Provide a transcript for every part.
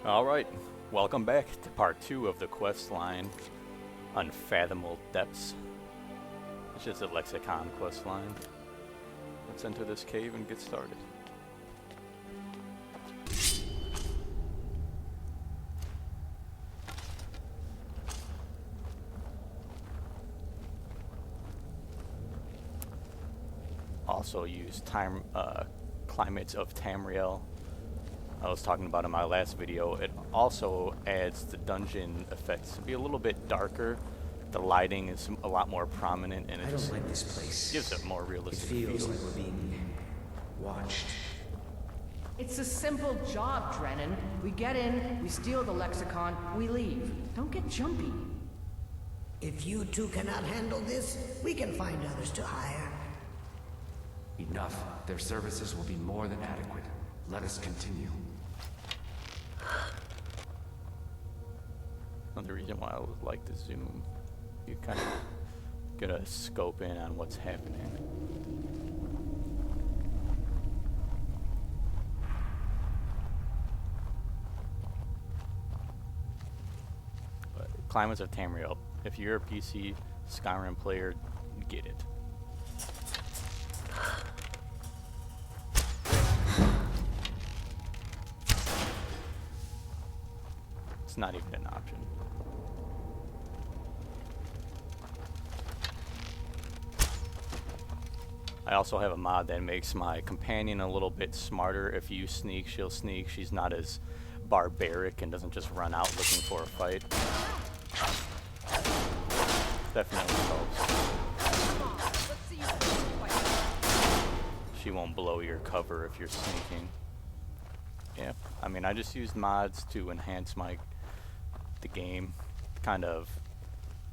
Alright, welcome back to part 2 of the quest line, Unfathomable Depths. It's just a lexicon quest line. Let's enter this cave and get started. Also use climates of Tamriel. I was talking about in my last video. It also adds the dungeon effects to be a little bit darker. The lighting is a lot more prominent, and it just like this place. gives it more realistic It feels feel. like we're being watched. It's a simple job, Drennan. We get in, we steal the lexicon, we leave. Don't get jumpy. If you two cannot handle this, we can find others to hire. Enough. Their services will be more than adequate. Let us continue. Another reason why I would like to zoom. You kind of get a scope in on what's happening. But Climates of Tamriel. If you're a PC Skyrim player, get it. It's not even an option. I also have a mod that makes my companion a little bit smarter. If you sneak, she'll sneak. She's not as barbaric and doesn't just run out looking for a fight. Definitely helps. She won't blow your cover if you're sneaking. Yeah, I mean, I just used mods to enhance the game, kind of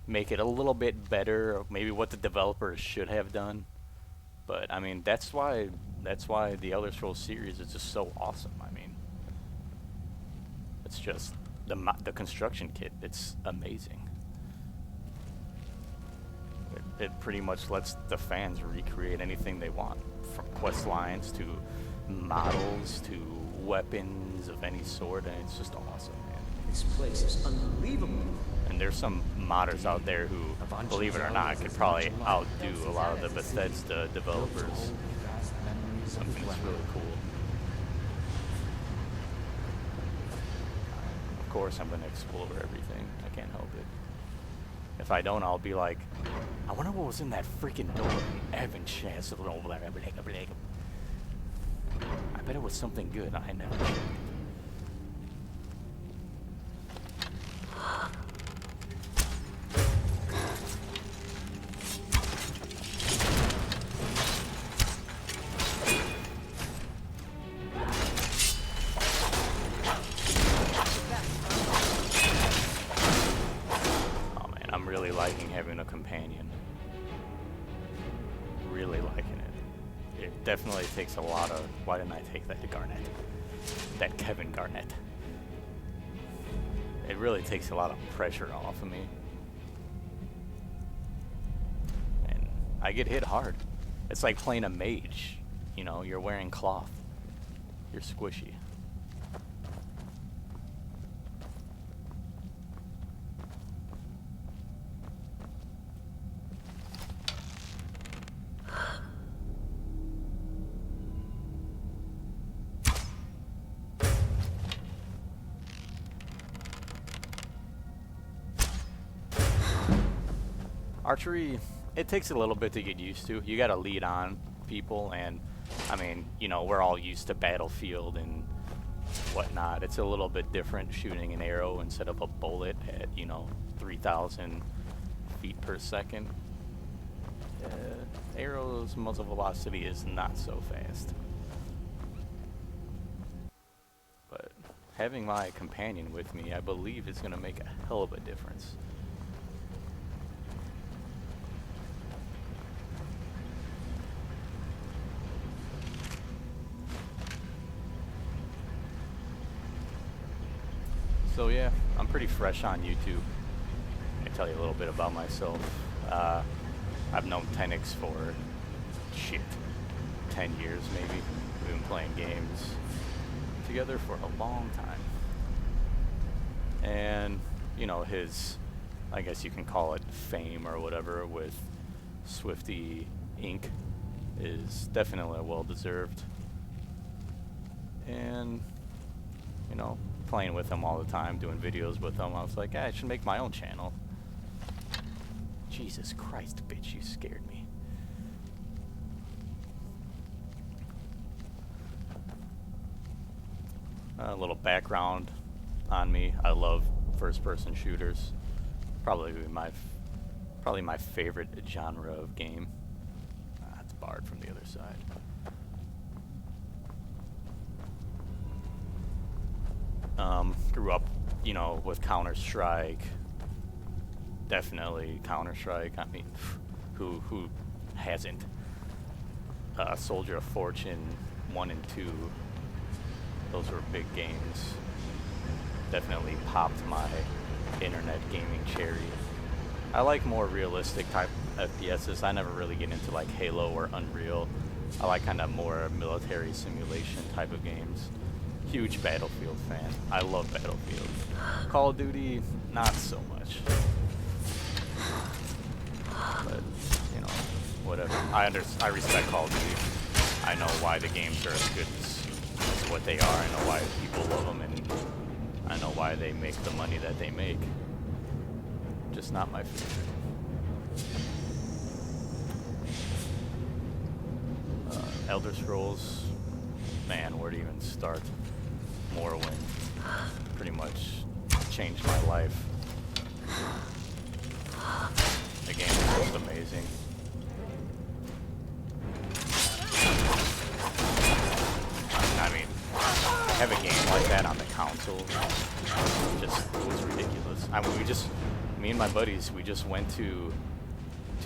make it a little bit better, or maybe what the developers should have done. But I mean, that's why the Elder Scrolls series is just so awesome. I mean, it's just the construction kit. It's amazing. It pretty much lets the fans recreate anything they want, from quest lines to models to weapons of any sort, and it's just awesome, man. This place is unbelievable. And there's some modders out there who, believe it or not, could probably outdo a lot of the Bethesda developers. Something that's really cool. Of course, I'm gonna explore everything. I can't help it. If I don't, I'll be like, I wonder what was in that freaking door. I bet it was something good. I never checked. Oh man, I'm really liking having a companion. Really liking it. It definitely takes a lot of... Why didn't I take that to Garnet? That Kevin Garnett. It really takes a lot of pressure off of me. And I get hit hard. It's like playing a mage. You know, you're wearing cloth. You're squishy. Archery, it takes a little bit to get used to. You gotta lead on people, and I mean, you know, we're all used to Battlefield and whatnot. It's a little bit different shooting an arrow instead of a bullet at, you know, 3,000 feet per second. Arrow's muzzle velocity is not so fast. But having my companion with me, I believe, is gonna make a hell of a difference. So yeah, I'm pretty fresh on YouTube. I'll tell you a little bit about myself. I've known Tenix for, 10 years maybe. We've been playing games together for a long time. And, you know, his, I guess you can call it fame or whatever with Swifty Inc. is definitely well deserved. And, you know, playing with him all the time, doing videos with him, I was like, I should make my own channel. Jesus Christ, bitch, you scared me. A little background on me. I love first-person shooters. Probably my favorite genre of game. That's barred from the other side. Grew up, you know, with Counter-Strike. Definitely Counter-Strike. I mean, who hasn't? Soldier of Fortune 1 and 2. Those were big games. Definitely popped my internet gaming cherry. I like more realistic type FPSs. I never really get into like Halo or Unreal. I like kind of more military simulation type of games. Huge Battlefield fan. I love Battlefield. Call of Duty, not so much. But, you know, whatever. I respect Call of Duty. I know why the games are as good as what they are. I know why people love them, and I know why they make the money that they make. Just not my favorite. Elder Scrolls, man, where to even start? Morrowind pretty much changed my life. The game is just amazing. I mean, have a game like that on the console, it was ridiculous. I mean, me and my buddies, we just went to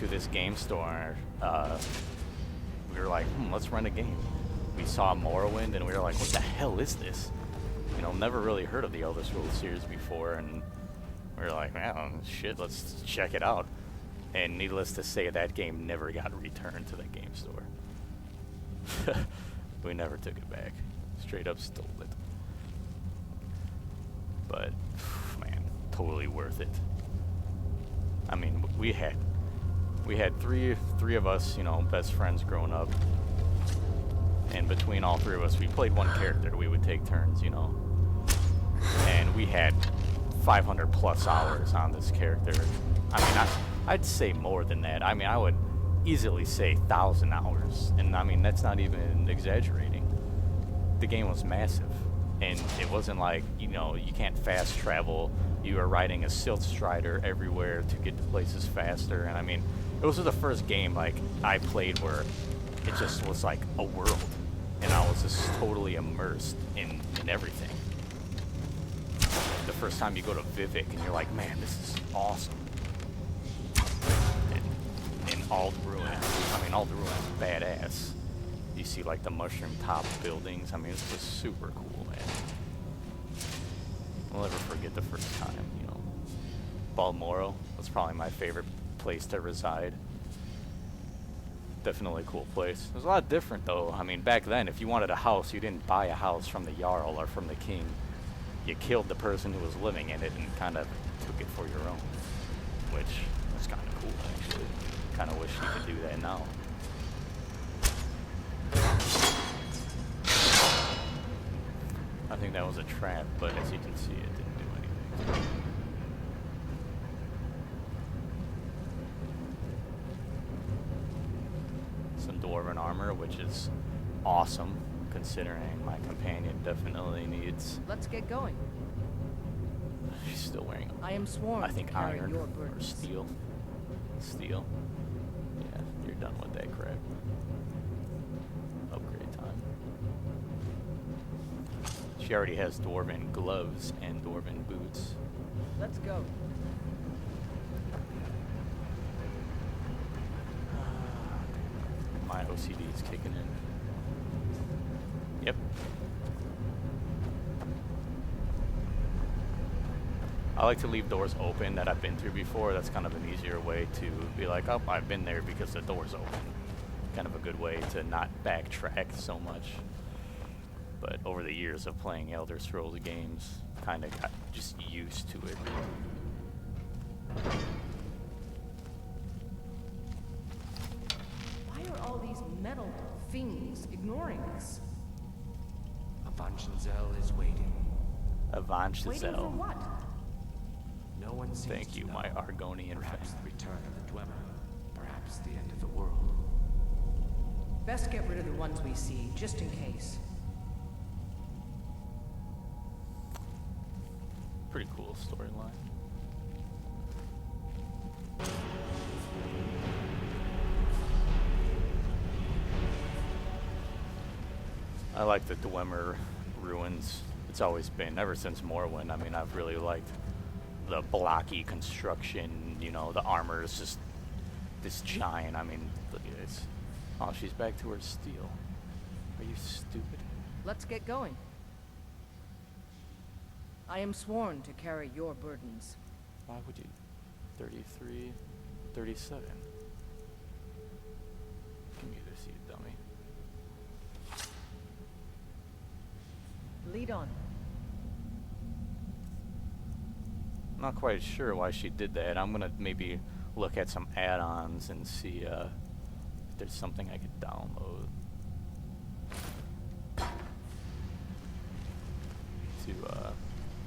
this game store. We were like, let's rent a game. We saw Morrowind, and we were like, what the hell is this? You know, never really heard of the Elder Scrolls series before, and we were like, man, shit, let's check it out. And needless to say, that game never got returned to the game store. We never took it back. Straight up stole it. But, man, totally worth it. I mean, we had three of us, you know, best friends growing up. And between all three of us, we played one character. We would take turns, you know. And we had 500 plus hours on this character. I mean, I'd say more than that. I mean, I would easily say 1,000 hours. And I mean, that's not even exaggerating. The game was massive. And it wasn't like, you know, you can't fast travel. You were riding a Silt Strider everywhere to get to places faster. And I mean, it was the first game, like, I played where it just was like a world. And I was just totally immersed in everything. The first time you go to Vivek and you're like, man, this is awesome. And Ald Ruin, I mean, Ald Ruin is badass. You see like the mushroom top buildings. I mean, it's just super cool, man. I'll never forget the first time, you know. Balmoral was probably my favorite place to reside. Definitely a cool place. It was a lot different though. I mean, back then, if you wanted a house, you didn't buy a house from the Jarl or from the king. You killed the person who was living in it and kind of took it for your own. Which was kind of cool, actually. Kind of wish you could do that now. I think that was a trap, but as you can see, it didn't do anything. Some Dwarven armor, which is awesome, considering my companion definitely needs. Let's get going. She's still wearing, I am sworn I think, to carry iron your or burdens. steel. Steel. Yeah, you're done with that crap. Upgrade time. She already has Dwarven gloves and Dwarven boots. Let's go. My OCD is kicking in. Yep. I like to leave doors open that I've been through before. That's kind of an easier way to be like, oh, I've been there because the door's open. Kind of a good way to not backtrack so much. But over the years of playing Elder Scrolls games, kind of got just used to it. Why are all these metal fiends ignoring us? Avanchenzell is waiting. Waiting for Avanchenzell. what? No one seems Thank to you, know. my Argonian Perhaps friend. the return of the Dwemer. Perhaps the end of the world. Best get rid of the ones we see, just in case. Pretty cool storyline. I like the Dwemer ruins. It's always been, ever since Morrowind. I mean, I've really liked the blocky construction, you know, the armor is just this giant. I mean, look at this. Oh, she's back to her steel. Are you stupid? Let's get going. I am sworn to carry your burdens. Why would you? 33, 37. Give me this, you dummy. Lead on. I'm not quite sure why she did that. I'm gonna maybe look at some add-ons and see if there's something I could download to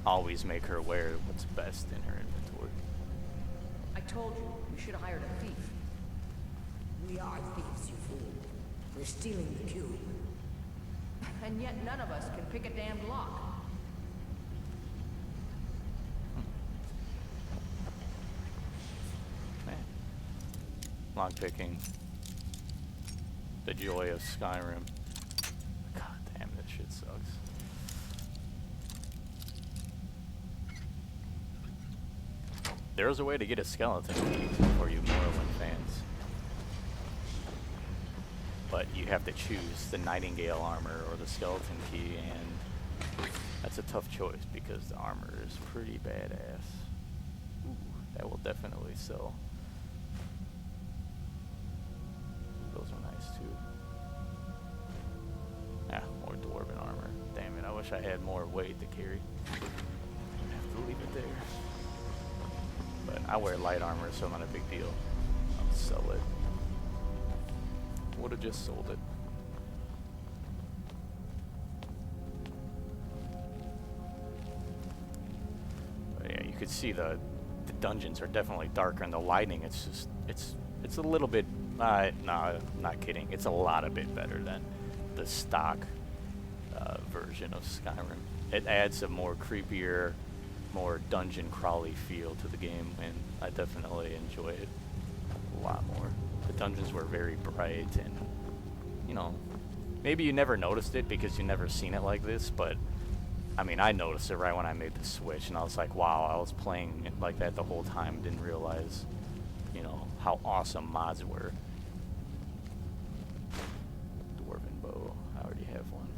always make her aware of what's best in her inventory. I told you, we should have hired a thief. We are thieves, you fool. We're stealing the cube. And yet none of us can pick a damned lock. Man. Lockpicking. The joy of Skyrim. God damn, that shit sucks. There's a way to get a skeleton key for you Morrowind fans. But you have to choose the Nightingale armor or the skeleton key, and that's a tough choice because the armor is pretty badass. Ooh, that will definitely sell. Those are nice too. Ah, more Dwarven armor. Damn it, I wish I had more weight to carry. I have to leave it there. But I wear light armor, so not a big deal. I'll sell it. Would have just sold it. But yeah, you could see the dungeons are definitely darker, and the lighting. It's just it's a little bit. No, I'm not kidding. It's a lot a bit better than the stock version of Skyrim. It adds a more creepier, more dungeon crawly feel to the game, and I definitely enjoy it a lot more. The dungeons were very bright, and you know, maybe you never noticed it because you never seen it like this, but I mean, I noticed it right when I made the switch, and I was like, wow, I was playing it like that the whole time, didn't realize, you know, how awesome mods were. Dwarven bow, I already have one.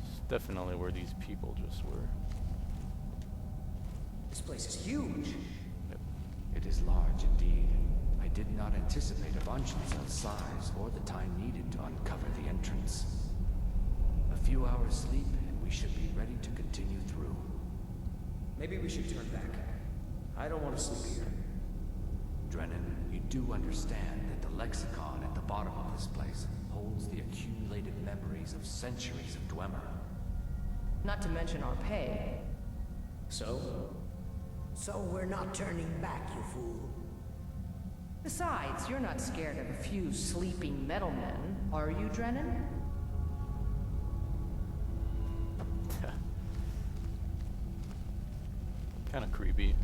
It's definitely where these people just were. This place is huge. It is large indeed. I did not anticipate Avanchenzell's size or the time needed to uncover the entrance. A few hours sleep and we should be ready to continue through. Maybe we should turn back. I don't want to sleep here. Drennan, you do understand that the lexicon at the bottom of this place holds the accumulated memories of centuries of Dwemer. Not to mention our pay. So? So we're not turning back, you fool. Besides, you're not scared of a few sleeping metal men, are you, Drennan? Kind of creepy.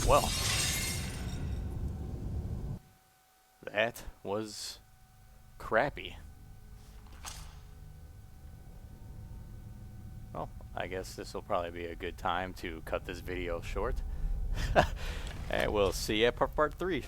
Well, that was crappy. Well, I guess this will probably be a good time to cut this video short. And we'll see you at part 3.